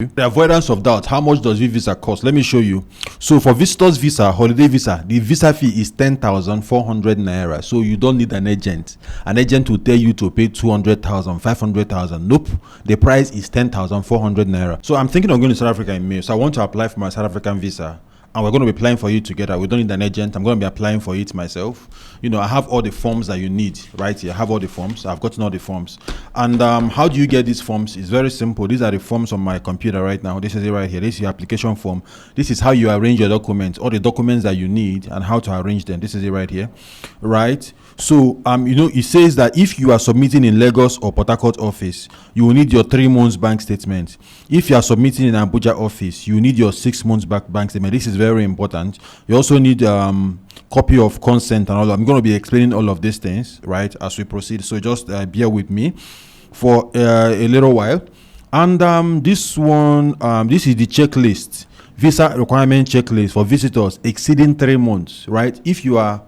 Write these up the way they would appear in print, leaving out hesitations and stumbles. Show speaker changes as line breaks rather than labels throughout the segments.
The avoidance of doubt, how much does visa cost? Let me show you. So for visitors visa, holiday visa, the visa fee is 10,400 naira. So you don't need an agent. An agent will tell you to pay 200,000, 500,000. Nope. The price is 10,400 naira. So I'm thinking of going to South Africa in May. So I want to apply for my South African visa. And we're going to be applying for it together. We don't need an agent. I'm going to be applying for it myself. You know, I have all the forms that you need right here. I have all the forms. I've gotten all the forms. And how do you get these forms? It's very simple. These are the forms on my computer right now. This is it right here. This is your application form. This is how you arrange your documents, all the documents that you need and how to arrange them. This is it right here. Right? So, you know, it says that if you are submitting in Lagos or Port Harcourt office, you will need your 3 months bank statement. If you are submitting in Abuja office, you need your 6 months bank statement. This is very important. You also need copy of consent and all. I'm going to be explaining all of these things, right, as we proceed. So just bear with me for a little while. And this one, this is the checklist, visa requirement checklist for visitors exceeding 3 months, right? If you are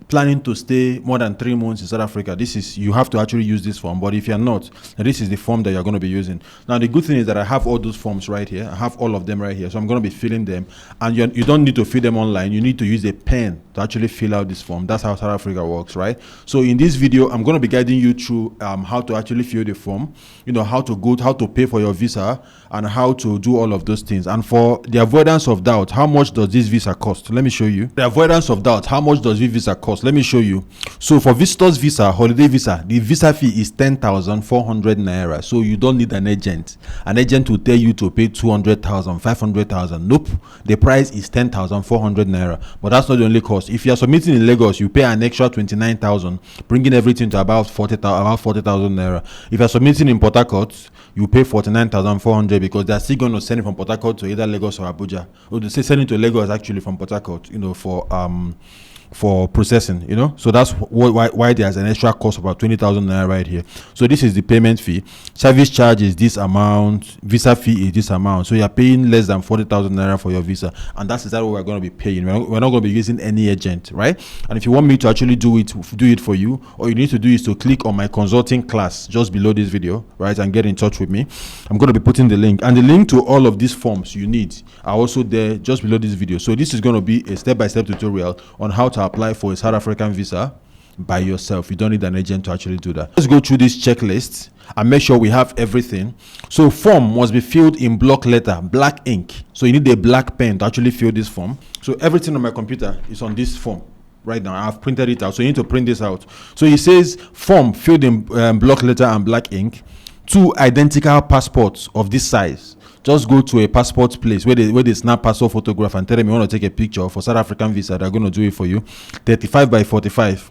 planning to stay more than 3 months in South Africa, you have to actually use this form. But if you're not, this is the form that you're going to be using. Now, the good thing is that I have all those forms right here. I have all of them right here. So I'm going to be filling them. And you don't need to fill them online. You need to use a pen to actually fill out this form. That's how South Africa works, right? So in this video, I'm going to be guiding you through how to actually fill the form, you know, how to pay for your visa and how to do all of those things. And for the avoidance of doubt, how much does this visa cost? Let me show you. The avoidance of doubt, how much does this visa cost? Let me show you. So for visitors visa, holiday visa, the visa fee is 10,400 naira. So you don't need an agent. An agent will tell you to pay 200,000, 500,000. Nope. The price is 10,400 naira. But that's not the only cost. If you are submitting in Lagos, you pay an extra 29,000, bringing everything to about 40,000 naira. If you are submitting in Port Harcourt, you pay 49,400 because they are still going to send it from Port Harcourt to either Lagos or Abuja. Or they say send it to Lagos actually from Port Harcourt, you know, for processing, you know. So that's why there's an extra cost of about 20,000 naira right here. So this is the payment fee. Service charge is this amount. Visa fee is this amount. So you're paying less than 40,000 naira for your visa, and that's exactly what we're going to be paying. We're not going to be using any agent, right? And if you want me to actually do it for you, all you need to do is to click on my consulting class just below this video, right, and get in touch with me. I'm going to be putting the link, and the link to all of these forms you need are also there just below this video. So this is going to be a step-by-step tutorial on how to apply for a South African visa by yourself. You don't need an agent to actually do that. Let's go through this checklist and make sure we have everything. So form must be filled in block letter, black ink. So you need a black pen to actually fill this form. So everything on my computer is on this form right now. I've printed it out, so you need to print this out. So it says form filled in block letter and black ink, 2 identical passports of this size. Just go to a passport place where they snap passport photograph and tell them you want to take a picture for South African visa. They're going to do it for you. 35 by 45.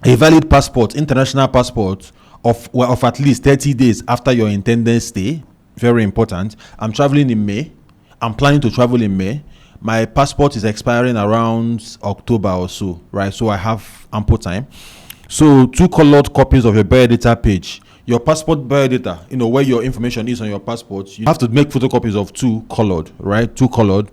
A valid passport, international passport of at least 30 days after your intended stay. Very important. I'm traveling in May. I'm planning to travel in May. My passport is expiring around October or so, right? So I have ample time. So 2 colored copies of your biodata page. Your passport biodata, you know, where your information is on your passport, you have to make photocopies of 2 colored, right? 2 colored.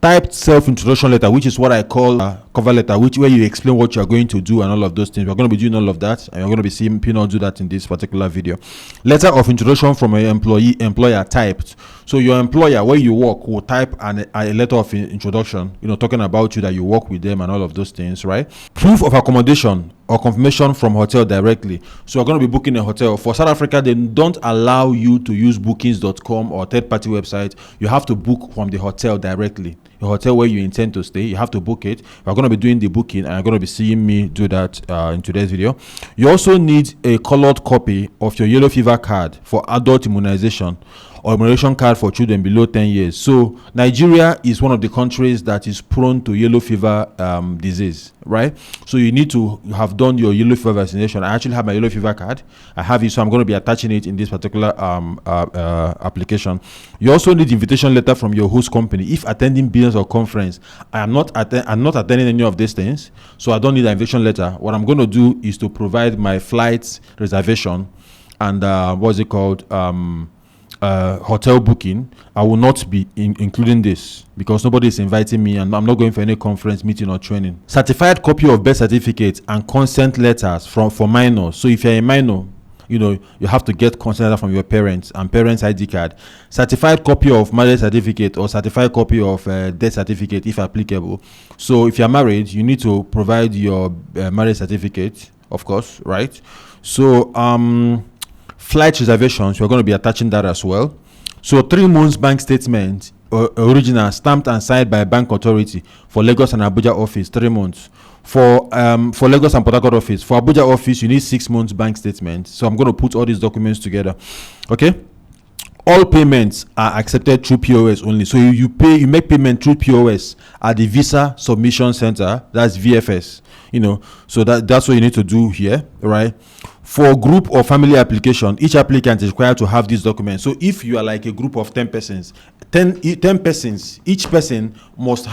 Typed self-introduction letter, which is what I call a cover letter, where you explain what you are going to do and all of those things. We're going to be doing all of that, and you're going to be seeing Pino do that in this particular video. Letter of introduction from an employer typed. So your employer, where you work, will type a letter of introduction, you know, talking about you, that you work with them and all of those things, right? Proof of accommodation or confirmation from hotel directly. So we're going to be booking a hotel. For South Africa, they don't allow you to use bookings.com or third-party website. You have to book from the hotel directly. The hotel where you intend to stay, you have to book it. We're going to be doing the booking, and you're going to be seeing me do that in today's video. You also need a colored copy of your yellow fever card for adult immunization, or immunization card for children below 10 years. So Nigeria is one of the countries that is prone to yellow fever disease, right? So you need to have done your yellow fever vaccination. I actually have my yellow fever card. I have it, so I'm going to be attaching it in this particular application. You also need invitation letter from your host company if attending business or conference. I'm not attending any of these things, so I don't need an invitation letter. What I'm going to do is to provide my flight reservation and what's it called, hotel booking. I will not be including this because nobody is inviting me, and I'm not going for any conference, meeting, or training. Certified copy of birth certificate and consent letters for minors. So if you're a minor you have to get consent from your parents and parents' ID card, certified copy of marriage certificate or certified copy of death certificate if applicable. So if you're married, you need to provide your marriage certificate, of course, right? So flight reservations, you're going to be attaching that as well. So 3 months bank statement, original, stamped and signed by bank authority for Lagos and Abuja office, 3 months. For Lagos and Port Harcourt office, for Abuja office, you need 6 months bank statement. So I'm going to put all these documents together. Okay. All payments are accepted through POS only. So you make payment through POS at the Visa Submission Center. That's VFS. So that's what you need to do here, right? For group or family application, each applicant is required to have these documents. So if you are like a group of 10 persons, 10 persons, each person must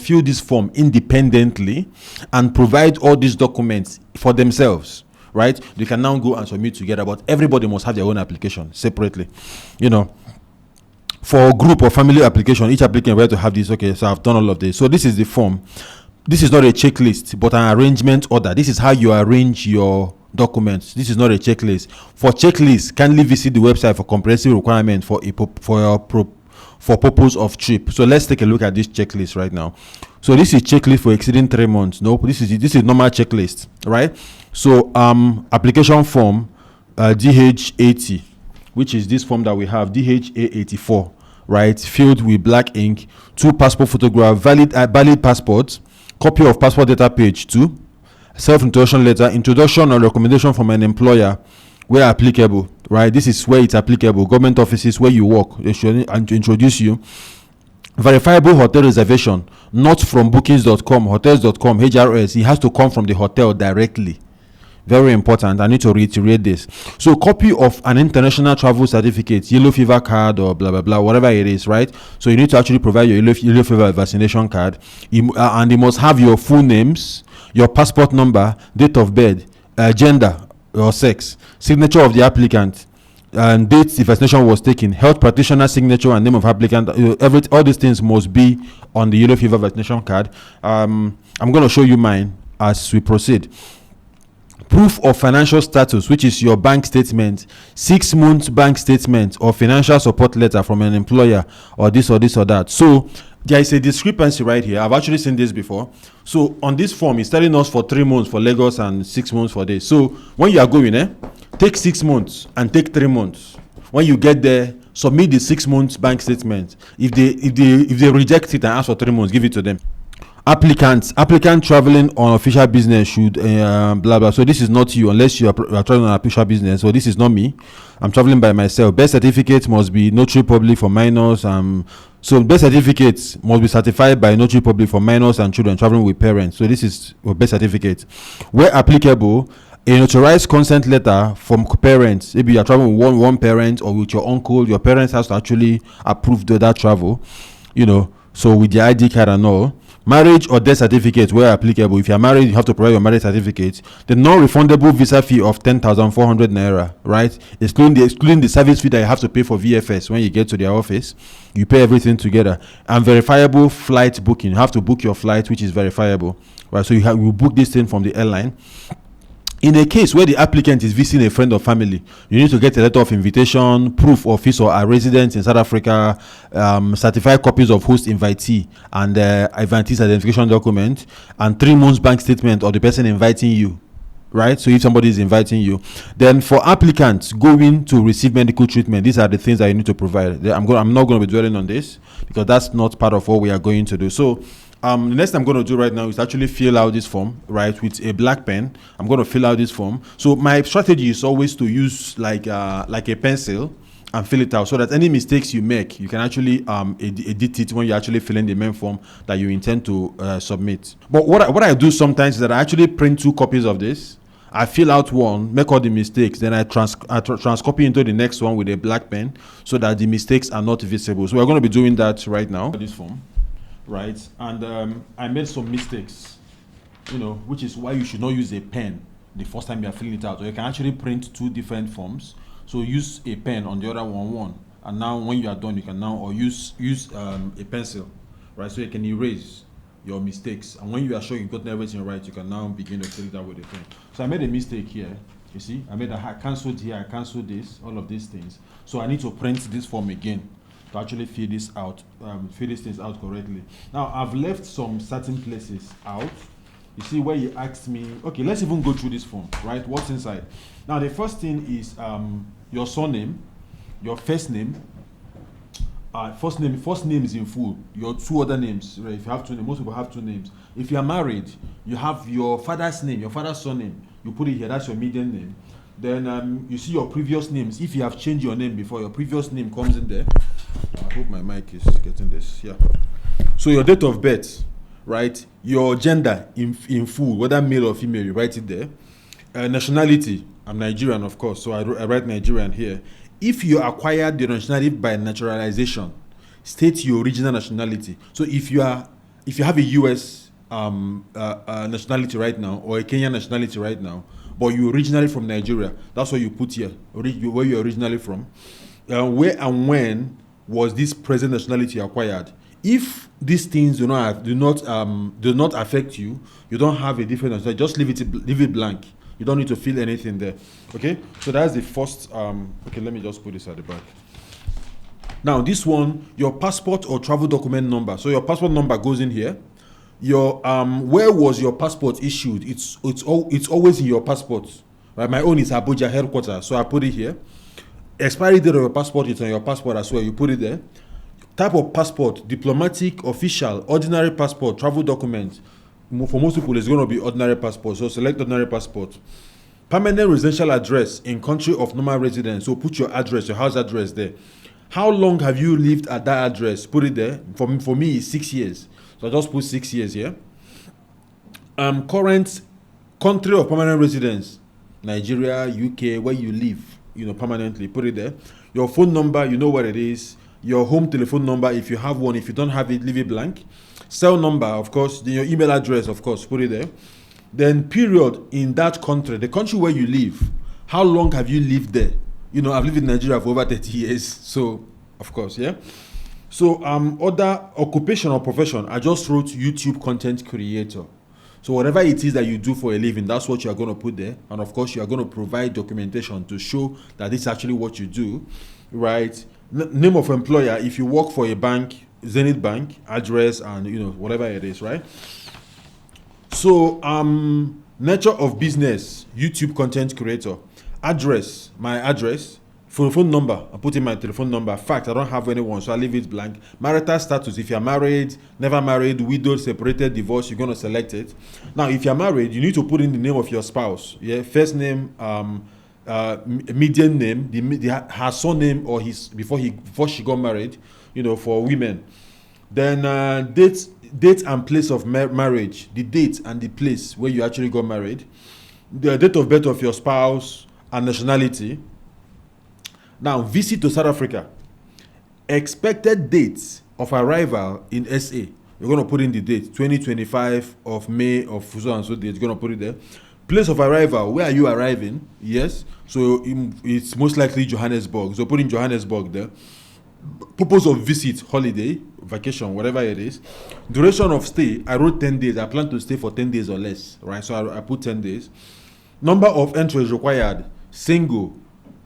fill this form independently and provide all these documents for themselves, right? They can now go and submit together, but everybody must have their own application separately. For group or family application, each applicant will have to have this. Okay, so I've done all of this. So this is the form. This is not a checklist, but an arrangement order. This is how you arrange your documents. This is not a checklist. For checklist, kindly visit the website for comprehensive requirement for purpose of trip. So let's take a look at this checklist right now. So this is checklist for exceeding 3 months. No, this is normal checklist, right? So application form DH80, which is this form that we have, DHA84, right? Filled with black ink, 2 passport photograph, valid passport, copy of passport data page 2, self-introduction letter, introduction or recommendation from an employer where applicable, right? This is where it's applicable. Government offices where you work, they should introduce you. Verifiable hotel reservation, not from bookings.com, hotels.com, HRS. It has to come from the hotel directly. Very important. I need to reiterate this. So copy of an international travel certificate, yellow fever card or blah, blah, blah, whatever it is, right? So you need to actually provide your yellow fever vaccination card. And you must have your full names, your passport number, date of birth, gender or sex, signature of the applicant, and date the vaccination was taken, health practitioner signature and name of applicant. All these things must be on the yellow fever vaccination card. I'm going to show you mine as we proceed. Proof of financial status, which is your bank statement, 6 months bank statement or financial support letter from an employer or this or that. So there is a discrepancy right here. I've actually seen this before. So on this form, it's telling us for 3 months for Lagos and 6 months for this. So when you are going, take 6 months and take 3 months. When you get there, submit the 6 months bank statement. If they reject it and ask for 3 months, give it to them. Applicant traveling on official business should blah blah. So this is not you unless you are traveling on official business. So this is not me. I'm traveling by myself. Birth certificate must be notary public for minors. So birth certificates must be certified by notary public for minors and children traveling with parents. So this is a birth certificate. Where applicable, a notarized consent letter from parents. Maybe you're traveling with one parent or with your uncle. Your parents has to actually approve that travel. So with the ID card and all. Marriage or death certificate where applicable. If you are married, you have to provide your marriage certificate. The non-refundable visa fee of 10,400 naira, right? Excluding the service fee that you have to pay for VFS when you get to their office. You pay everything together. And verifiable flight booking. You have to book your flight, which is verifiable, right? So you book this thing from the airline. In a case where the applicant is visiting a friend or family, you need to get a letter of invitation, proof of his or her residence in South Africa, certified copies of host invitee and invitee's identification document, and 3 months bank statement of the person inviting you, right? So if somebody is inviting you, then for applicants going to receive medical treatment, these are the things that you need to provide. I'm not going to be dwelling on this because that's not part of what we are going to do. So the next thing I'm going to do right now is actually fill out this form, right, with a black pen. I'm going to fill out this form. So my strategy is always to use like a pencil and fill it out so that any mistakes you make, you can actually edit it when you actually fill in the main form that you intend to submit. But what I do sometimes is that I actually print 2 copies of this. I fill out one, make all the mistakes, then I transcopy into the next one with a black pen so that the mistakes are not visible. So we're going to be doing that right now. This form. Right, and I made some mistakes, which is why you should not use a pen the first time you are filling it out. Or you can actually print 2 different forms. So use a pen on the other one, and now when you are done, you can now or use a pencil, right? So you can erase your mistakes, and when you are sure you've gotten everything right, you can now begin to fill it out with a pen. So I made a mistake here. You see, I cancelled here, I cancelled this, all of these things. So I need to print this form again to actually fill this out, fill these things out correctly. Now I've left some certain places out. You see where you asked me, okay, let's even go through this form, right? What's inside? Now the first thing is your surname, your first name, first name is in full. Your two other names, right? If you have two names, most people have two names. If you are married, you have your father's name, your father's surname. You put it here. That's your maiden name. Then you see your previous names. If you have changed your name before, your previous name comes in there. I hope my mic is getting this. Yeah. So your date of birth, right? Your gender in full, whether male or female, you write it there. Nationality, I'm Nigerian, of course, so I write Nigerian here. If you acquired the nationality by naturalization, state your original nationality. So if you have a U.S. Nationality right now, or a Kenyan nationality right now, but you're originally from Nigeria, that's what you put here, where you're originally from. Where and when was this present nationality acquired? If these things do not affect you, you don't have a different nationality. Just leave it blank. You don't need to fill anything there. Okay, so that's the first. Okay, let me just put this at the back. Now this one, your passport or travel document number. So your passport number goes in here. Your where was your passport issued? It's always in your passport. Right? My own is Abuja headquarters, so I put it here. Expiry date of your passport is on your passport as well. You put it there. Type of passport: diplomatic, official, ordinary passport, travel document. For most people, it's going to be ordinary passport. So select ordinary passport. Permanent residential address in country of normal residence. So put your address, your house address there. How long have you lived at that address? Put it there. For me, it's 6 years. So I just put 6 years here. Current country of permanent residence: Nigeria, UK, where you live, permanently. Put it there. Your phone number, you know what it is. Your home telephone number, if you have one. If you don't have it, leave it blank. Cell number, of course. Then your email address, of course. Put it there. Then period in that country, the country where you live. How long have you lived there? I've lived in Nigeria for over 30 years. So, of course, yeah. So, other occupation or profession, I just wrote YouTube content creator. So whatever it is that you do for a living, that's what you're going to put there. And of course, you are going to provide documentation to show that this is actually what you do, right? Name of employer, if you work for a bank, Zenith Bank, address, and whatever it is, right? So nature of business, YouTube content creator. Address, my address. Phone number, I put in my telephone number. Fact, I don't have anyone, so I leave it blank. Marital status, if you're married, never married, widowed, separated, divorced, you're going to select it. Now, if you're married, you need to put in the name of your spouse. Yeah, first name, median name, her surname or his before she got married, for women. Then date and place of marriage, the date and the place where you actually got married, the date of birth of your spouse and nationality. Now, visit to South Africa. Expected dates of arrival in SA. You're going to put in the date, 2025 of May of so and so date. You're going to put it there. Place of arrival, where are you arriving? Yes. So it's most likely Johannesburg. So put in Johannesburg there. Purpose of visit, holiday, vacation, whatever it is. Duration of stay, I wrote 10 days. I plan to stay for 10 days or less, right? So I put 10 days. Number of entries required, single,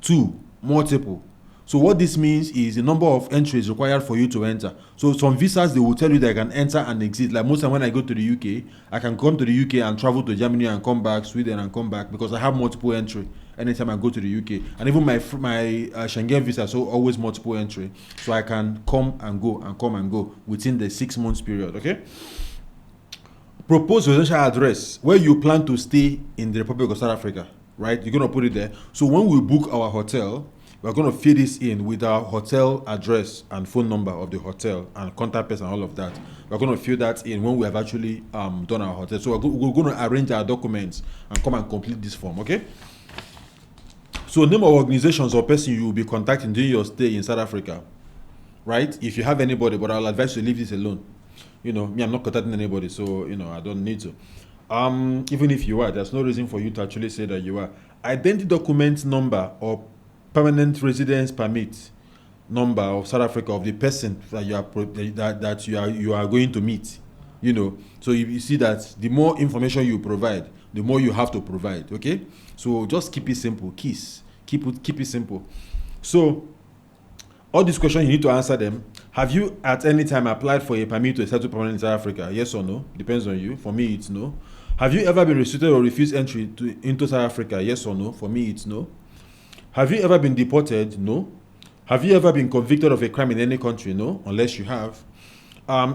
2, multiple. So what this means is the number of entries required for you to enter. So some visas, they will tell you that I can enter and exit. Like most time when I go to the UK, I can come to the UK and travel to Germany and come back, Sweden and come back, because I have multiple entry anytime I go to the UK. And even my Schengen visa, so always multiple entry. So I can come and go within the 6 months period, okay? Proposed residential address, where you plan to stay in the Republic of South Africa, right? You're going to put it there. So when we book our hotel, we're going to fill this in with our hotel address and phone number of the hotel and contact person and all of that. We're going to fill that in when we have actually done our hotel. So we're going to arrange our documents and come and complete this form, okay? So name of organizations or person you will be contacting during your stay in South Africa, right? If you have anybody, but I'll advise you to leave this alone. Me, I'm not contacting anybody, so, I don't need to. Even if you are, there's no reason for you to actually say that you are. Identity document number or permanent residence permit number of South Africa of the person that you are going to meet. So you see that the more information you provide, the more you have to provide. Okay, so just keep it simple. Keep it simple. So all these questions, you need to answer them. Have you at any time applied for a permit to settle permanently in South Africa? Yes or no? Depends on you. For me, it's no. Have you ever been restricted or refused entry into South Africa? Yes or no? For me, it's no. Have you ever been deported? No. Have you ever been convicted of a crime in any country? No, unless you have.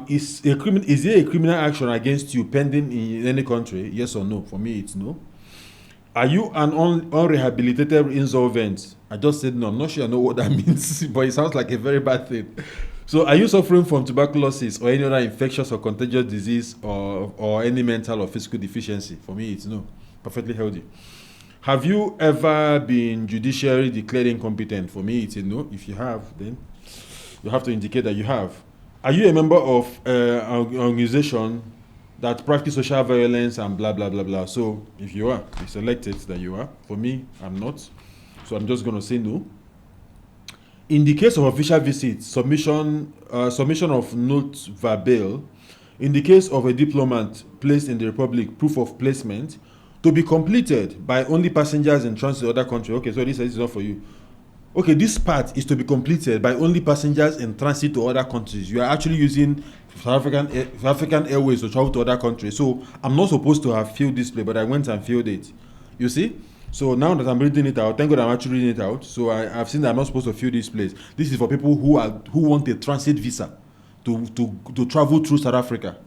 Is there a criminal action against you pending in any country? Yes or no? For me, it's no. Are you an unrehabilitated insolvent? I just said no. I'm not sure I know what that means, but it sounds like a very bad thing. So, are you suffering from tuberculosis or any other infectious or contagious disease or any mental or physical deficiency? For me, it's no. Perfectly healthy. Have you ever been judicially declared incompetent? For me, it's a no. If you have, then you have to indicate that you have. Are you a member of an organization that practice social violence and blah, blah, blah, blah? So if you are, you select it that you are. For me, I'm not. So I'm just going to say no. In the case of official visit, submission of note verbal, in the case of a diplomat placed in the Republic, proof of placement, to be completed by only passengers in transit to other country. Okay, so this is not for you. Okay, this part is to be completed by only passengers in transit to other countries. You are actually using South African Airways to travel to other countries. So I'm not supposed to have filled this place, but I went and filled it. You see? So now that I'm reading it out, thank God I'm actually reading it out. So I've seen that I'm not supposed to fill this place. This is for people who want a transit visa to travel through South Africa.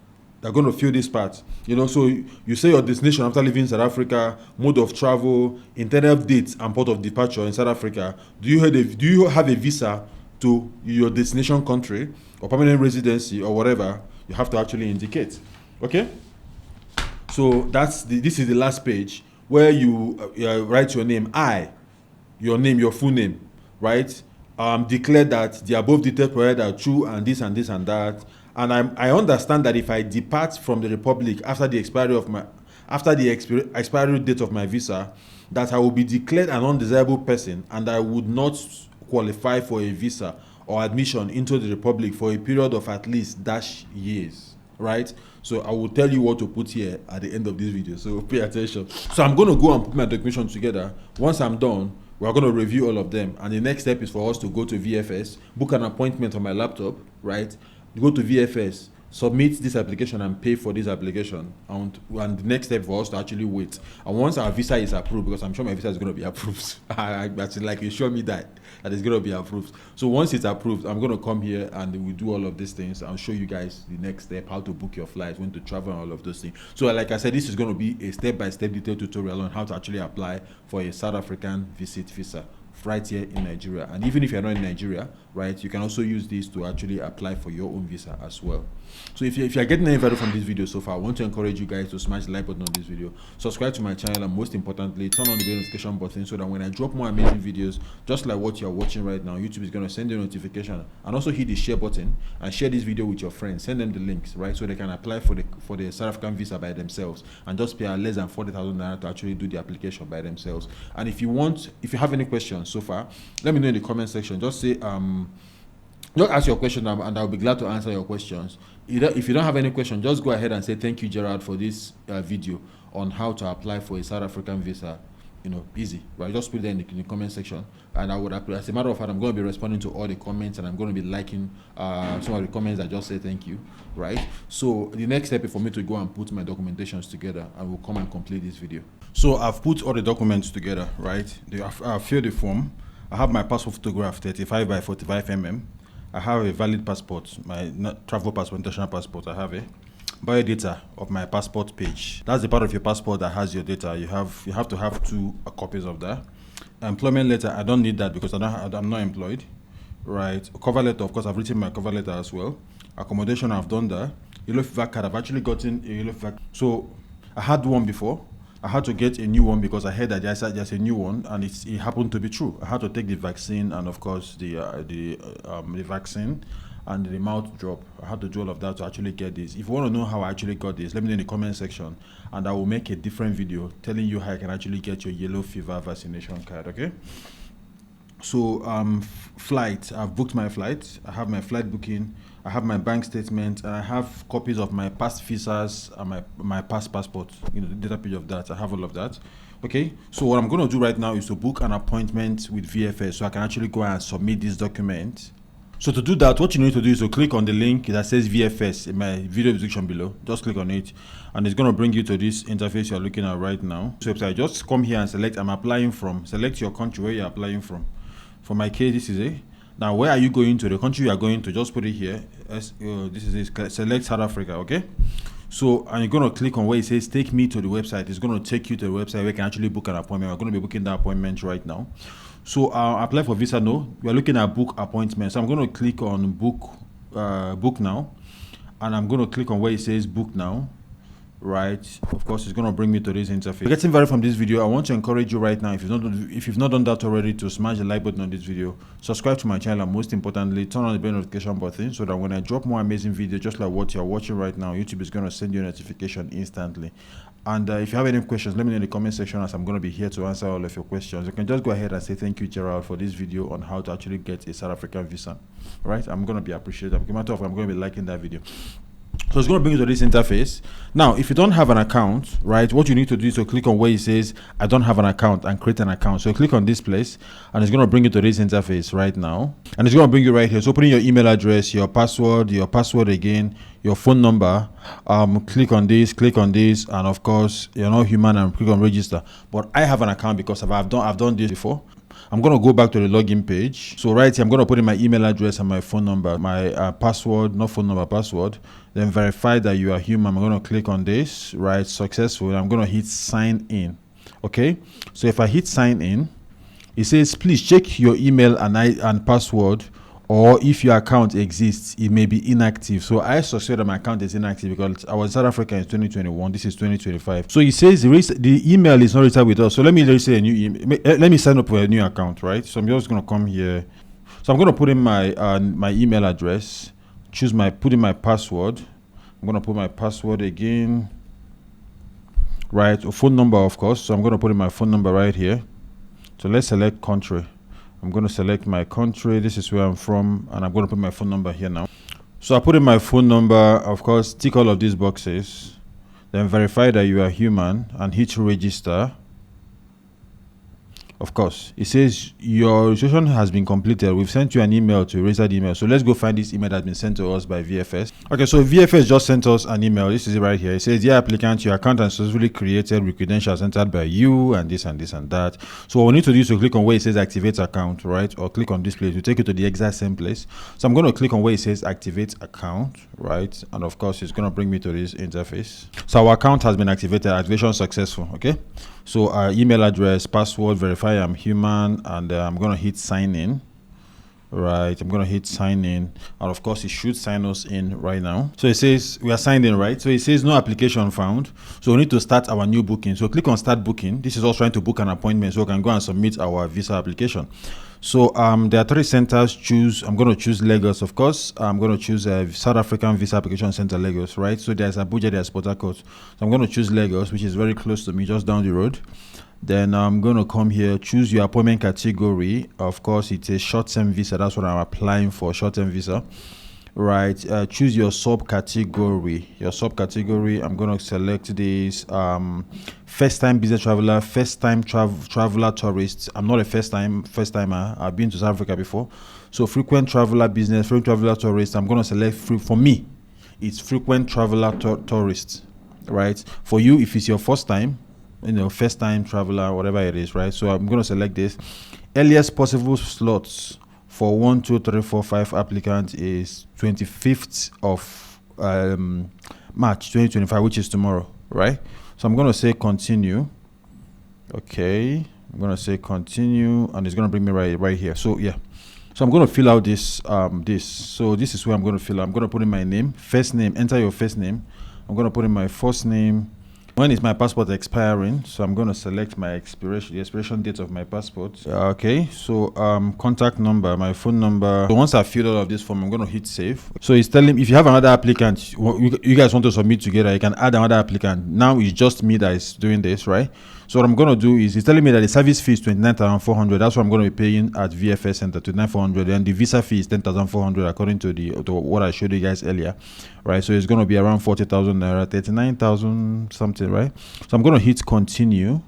They're going to fill this part. You know, so you say your destination after leaving South Africa, mode of travel, intended date and port of departure in South Africa. Do you have a visa to your destination country or permanent residency or whatever? You have to actually indicate. Okay? So this is the last page where you write your name. Your full name, right? Declare that the above details provided are true and this and this and that. And I understand that if I depart from the Republic after the expiry date of my visa, that I will be declared an undesirable person and I would not qualify for a visa or admission into the Republic for a period of at least years, right? So I will tell you what to put here at the end of this video, so pay attention. So I'm going to go and put my documentation together. Once I'm done, we're going to review all of them, and the next step is for us to go to VFS, book an appointment on my laptop, right? Go to VFS, submit this application and pay for this application, and the next step for us to actually wait. And once our visa is approved, because I'm sure my visa is going to be approved, that's like you show me that it's going to be approved. So once it's approved, I'm going to come here and we do all of these things. I'll show you guys the next step, how to book your flights, when to travel, and all of those things. So like I said, this is going to be a step-by-step detailed tutorial on how to actually apply for a South African visit visa right here in Nigeria. And even if you're not in Nigeria, right, you can also use this to actually apply for your own visa as well. So if you're getting any value from this video so far, I want to encourage you guys to smash the like button on this video, subscribe to my channel, and most importantly, turn on the bell notification button so that when I drop more amazing videos just like what you're watching right now, YouTube is going to send you a notification. And also hit the share button and share this video with your friends. Send them the links, right, so they can apply for the South African visa by themselves and just pay less than 40,000 naira to actually do the application by themselves. And if you have any questions so far, let me know in the comment section. Just say just ask your question and I'll be glad to answer your questions. If you don't have any question, just go ahead and say thank you, Gerard, for this video on how to apply for a South African visa. You know, easy, right? Just put it in the comment section, and I would apply. As a matter of fact, I'm going to be responding to all the comments, and I'm going to be liking some of the comments that just say thank you, right? So the next step is for me to go and put my documentations together. I will come and complete this video. So I've put all the documents together, right? I've filled the form. I have my passport photograph, 35 by 45 mm. I have a valid passport, my travel passport, international passport. I have a biodata of my passport page. That's the part of your passport that has your data. You have to have 2 copies of that. Employment letter, I don't need that because I'm not employed, right? Cover letter, of course, I've written my cover letter as well. Accommodation, I've done that. Yellow fever card, I've actually gotten a yellow fever. So I had one before. I had to get a new one because I heard that there's a new one, and it happened to be true. I had to take the vaccine and of course the vaccine and the mouth drop. I had to do all of that to actually get this. If you want to know how I actually got this, let me know in the comment section, and I will make a different video telling you how I can actually get your yellow fever vaccination card. Okay. So flight, I've booked my flight. I have my flight booking. I have my bank statement, and I have copies of my past visas and my past passport, the data page of that. I have all of that. Okay, so what I'm going to do right now is to book an appointment with VFS so I can actually go and submit this document. So to do that, what you need to do is to click on the link that says VFS in my video description below. Just click on it, and it's going to bring you to this interface you're looking at right now. So I just come here and select I'm applying from. Select your country where you're applying from. For my case, this is it. Now, where are you going to? The country you are going to, just put it here. This is it. Select South Africa, okay? So, and you're going to click on where it says take me to the website. It's going to take you to the website where you can actually book an appointment. We're going to be booking that appointment right now. So, apply for visa. No, we're looking at book appointment. So, I'm going to click on book now, and I'm going to click on where it says book now. Right, of course, it's going to bring me to this interface. Getting value from this video, I want to encourage you right now, if you've not done that already, to smash the like button on this video, subscribe to my channel, and most importantly, turn on the bell notification button so that when I drop more amazing videos just like what you're watching right now, YouTube is going to send you a notification instantly. And if you have any questions, let me know in the comment section, as I'm going to be here to answer all of your questions. You can just go ahead and say thank you, Gerald, for this video on how to actually get a South African visa. Right, I'm going to be appreciative. I'm going to be liking that video. So it's going to bring you to this interface. Now, if you don't have an account, right, what you need to do is to click on where it says I don't have an account and create an account. So click on this place, and it's going to bring you to this interface right now. And it's going to bring you right here. So put in your email address, your password again, your phone number. Click on this, and of course, you're not human, and click on register. But I have an account because I've done this before. I'm going to go back to the login page. So right here, I'm going to put in my email address and my phone number, my password, not phone number, password. Then verify that you are human. I'm going to click on this, right? Successful. I'm going to hit sign in. Okay. So if I hit sign in, it says, please check your email and password, or if your account exists, it may be inactive. So I suspect that my account is inactive because I was in South Africa in 2021. This is 2025. So it says the email is not registered with us. So let me register a new email. Let me sign up for a new account, right? So I'm just going to come here. So I'm going to put in my email address, put in my password. I'm going to put my password again, right? A phone number, of course. So I'm going to put in my phone number right here. So let's select country. I'm going to select my country. This is where I'm from, and I'm going to put my phone number here now. So I put in my phone number, of course, tick all of these boxes, then verify that you are human and hit register. Of course, it says your registration has been completed. We've sent you an email to register the email. So let's go find this email that's been sent to us by VFS. Okay, so VFS just sent us an email. This is it right here. It says, dear applicant, your account has successfully created with credentials entered by you, and this and this and that. So what we need to do is to click on where it says activate account, right? Or click on this place to take you to the exact same place. So I'm going to click on where it says activate account, right? And of course, it's going to bring me to this interface. So our account has been activated, activation successful, okay? So our email address, password, verify I'm human, and I'm going to hit sign in. Right, I'm going to hit sign in, and of course it should sign us in right now. So it says we are signed in, right? So it says no application found. So we need to start our new booking. So click on start booking. This is us trying to book an appointment so we can go and submit our visa application. So there are 3 centers. I'm going to choose Lagos, of course. I'm going to choose South African Visa Application Center, Lagos, right? So there's Abuja, there's Port Harcourt. So I'm going to choose Lagos, which is very close to me, just down the road. Then I'm going to come here, choose your appointment category. Of course, it's a short-term visa. That's what I'm applying for, short-term visa. Right, choose your subcategory. I'm going to select this first-time business traveler, first-time traveler tourist. I'm not a first-timer. I've been to South Africa before. So frequent traveler business, frequent traveler tourist. I'm going to select for me, it's frequent traveler tourist. Right, for you, if it's your first time, first time traveler, whatever it is, right? So I'm going to select this. Earliest possible slots for 1, 2, 3, 4, 5 applicants is 25th of March 2025, which is tomorrow, right? So I'm going to say continue. Okay, I'm going to say continue, and it's going to bring me right here. So yeah, so I'm going to fill out this. So this is where I'm going to fill out. I'm going to put in my name, first name. Enter your first name. I'm going to put in my first name. When is my passport expiring? So I'm going to select my the expiration date of my passport. Okay, so contact number, my phone number. So once I fill all of this form, I'm going to hit save. So it's telling if you have another applicant, you guys want to submit together, you can add another applicant. Now it's just me that is doing this, right? So what I'm going to do is, it's telling me that the service fee is 29,400. That's what I'm going to be paying at VFS Center, 29,400, and the visa fee is 10,400 according to what I showed you guys earlier, right? So it's going to be around 40,000 naira, 39,000 something, right? So I'm going to hit continue,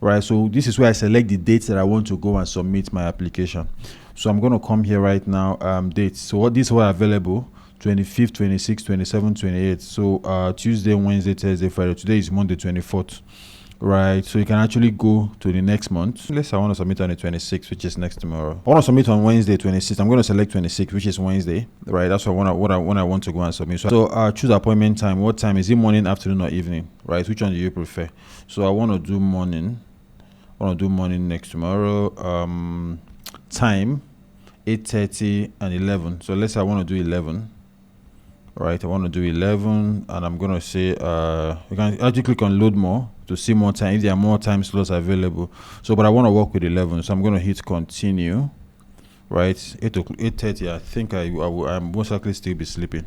right? So this is where I select the dates that I want to go and submit my application. So I'm going to come here right now, dates. So what these were available: 25th, 26th, 27th, 28th. So Tuesday, Wednesday, Thursday, Friday. Today is Monday, 24th, right? So you can actually go to the next month. Let's say I want to submit on the 26th, which is next tomorrow. I want to submit on Wednesday, 26th. I'm going to select 26th, which is Wednesday, right? That's what I want to go and submit. So choose appointment time. What time is it? Morning, afternoon, or evening, right? Which one do you prefer? So I want to do morning. I want to do morning next tomorrow. Time 8:30 and 11. So let's say I want to do 11, right? I want to do 11, and I'm going to say you can actually click on load more to see more time if there are more time slots available. So but I want to work with 11, so I'm going to hit continue, right? 8:30. I think I'm most likely still be sleeping.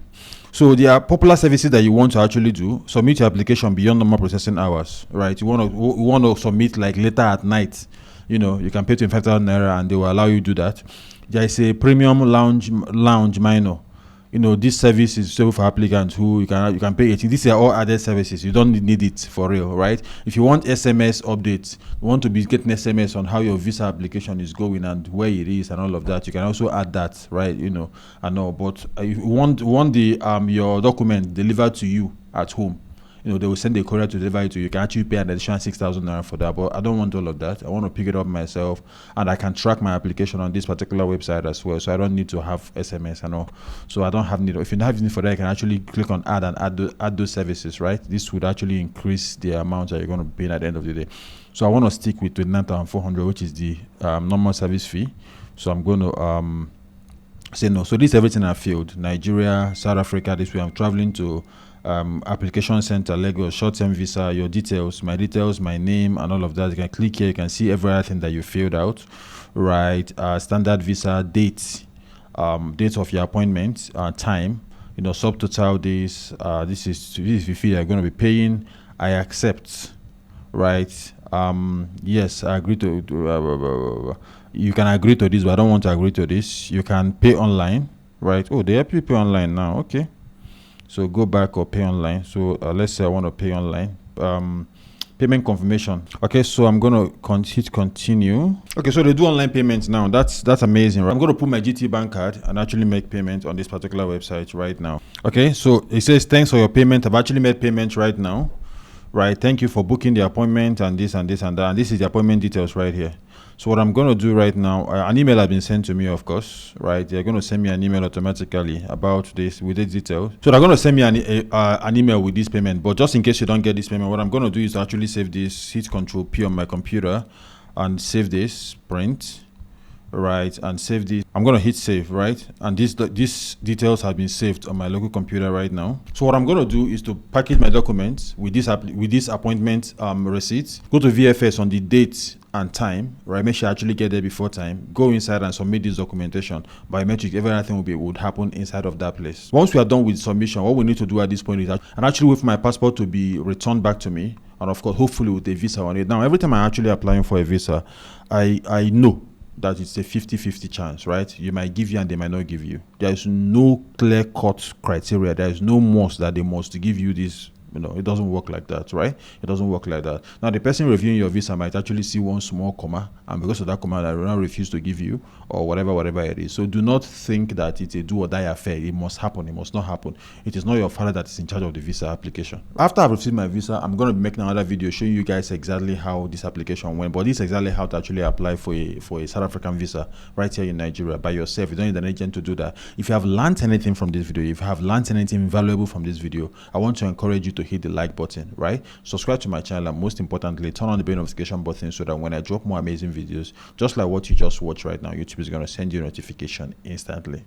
So there are popular services that you want to actually do. Submit your application beyond normal processing hours, right? You want to submit like later at night. You know, you can pay 25,000 naira and they will allow you to do that. There is a premium lounge minor. You know, this service is suitable for applicants who you can pay 18. These are all added services. You don't need it for real, right? If you want SMS updates, you want to be getting SMS on how your visa application is going and where it is and all of that, you can also add that, right? You know, I know, but if you want the your document delivered to you at home, you know, they will send a courier to deliver it to you. You can actually pay an additional 6,000 naira for that, but I don't want all of that. I want to pick it up myself, and I can track my application on this particular website as well, so I don't need to have SMS and all. So I don't have need. If you don't have need for that, you can actually click on add and add those services, right? This would actually increase the amount that you're going to pay at the end of the day. So I want to stick with 29,400, which is the normal service fee. So I'm going to say no. So this everything I filled: Nigeria, South Africa. This way I'm traveling to application center, Lagos, short-term visa, your details, my name, and all of that. You can click here. You can see everything that you filled out, right? Standard visa, date of your appointment, time, you know, subtotal days. This is if you feel you're going to be paying. I accept, right? Yes, I agree to. You can agree to this, but I don't want to agree to this. You can pay online, right? Oh, they help you pay online now. Okay. So go back or pay online. So let's say I want to pay online. Payment confirmation. Okay, so I'm gonna hit continue. Okay, so they do online payments now. That's amazing, right? I'm gonna put my GT bank card and actually make payment on this particular website right now. Okay, so it says thanks for your payment. I've actually made payment right now, right? Thank you for booking the appointment and this and this and that. And this is the appointment details right here. So what I'm going to do right now, an email has been sent to me, of course, right? They're going to send me an email automatically about this with the details. So they're going to send me an email with this payment. But just in case you don't get this payment, what I'm going to do is actually save this, hit Control P on my computer and save this, print, right? And save this. I'm going to hit save, right? And these details have been saved on my local computer right now. So what I'm going to do is to package my documents with this appointment receipt. Go to VFS on the date and time, right? Make sure I actually get there before time. Go inside and submit this documentation. Biometrics, everything would happen inside of that place. Once we are done with submission, what we need to do at this point is actually wait for my passport to be returned back to me, and of course, hopefully with a visa on it. Now, every time I'm actually applying for a visa, I know that it's a 50-50 chance, right? You might give you and they might not give you. There is no clear-cut criteria. There is no must that they must give you this. You know, it doesn't work like that, right? It doesn't work like that. Now, the person reviewing your visa might actually see one small comma, and because of that comma, they will not refuse to give you, or whatever it is. So do not think that it's a do or die affair. It must happen. It must not happen. It is not your father that is in charge of the visa application. After I've received my visa, I'm going to be making another video showing you guys exactly how this application went. But this is exactly how to actually apply for a South African visa right here in Nigeria by yourself. You don't need an agent to do that. If you have learned anything from this video, if you have learned anything valuable from this video, I want to encourage you to hit the like button, right? Subscribe to my channel, and most importantly, turn on the bell notification button so that when I drop more amazing videos, just like what you just watched right now, YouTube is going to send you a notification instantly.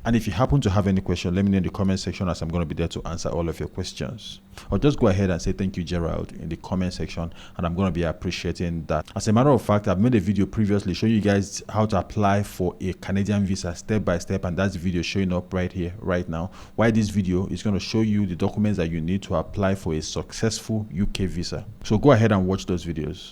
And if you happen to have any question, let me know in the comment section, as I'm going to be there to answer all of your questions. Or just go ahead and say thank you, Gerald, in the comment section, and I'm going to be appreciating that. As a matter of fact, I've made a video previously showing you guys how to apply for a Canadian visa step by step, and that's the video showing up right here right now. Why this video is going to show you the documents that you need to apply for a successful UK visa. So go ahead and watch those videos.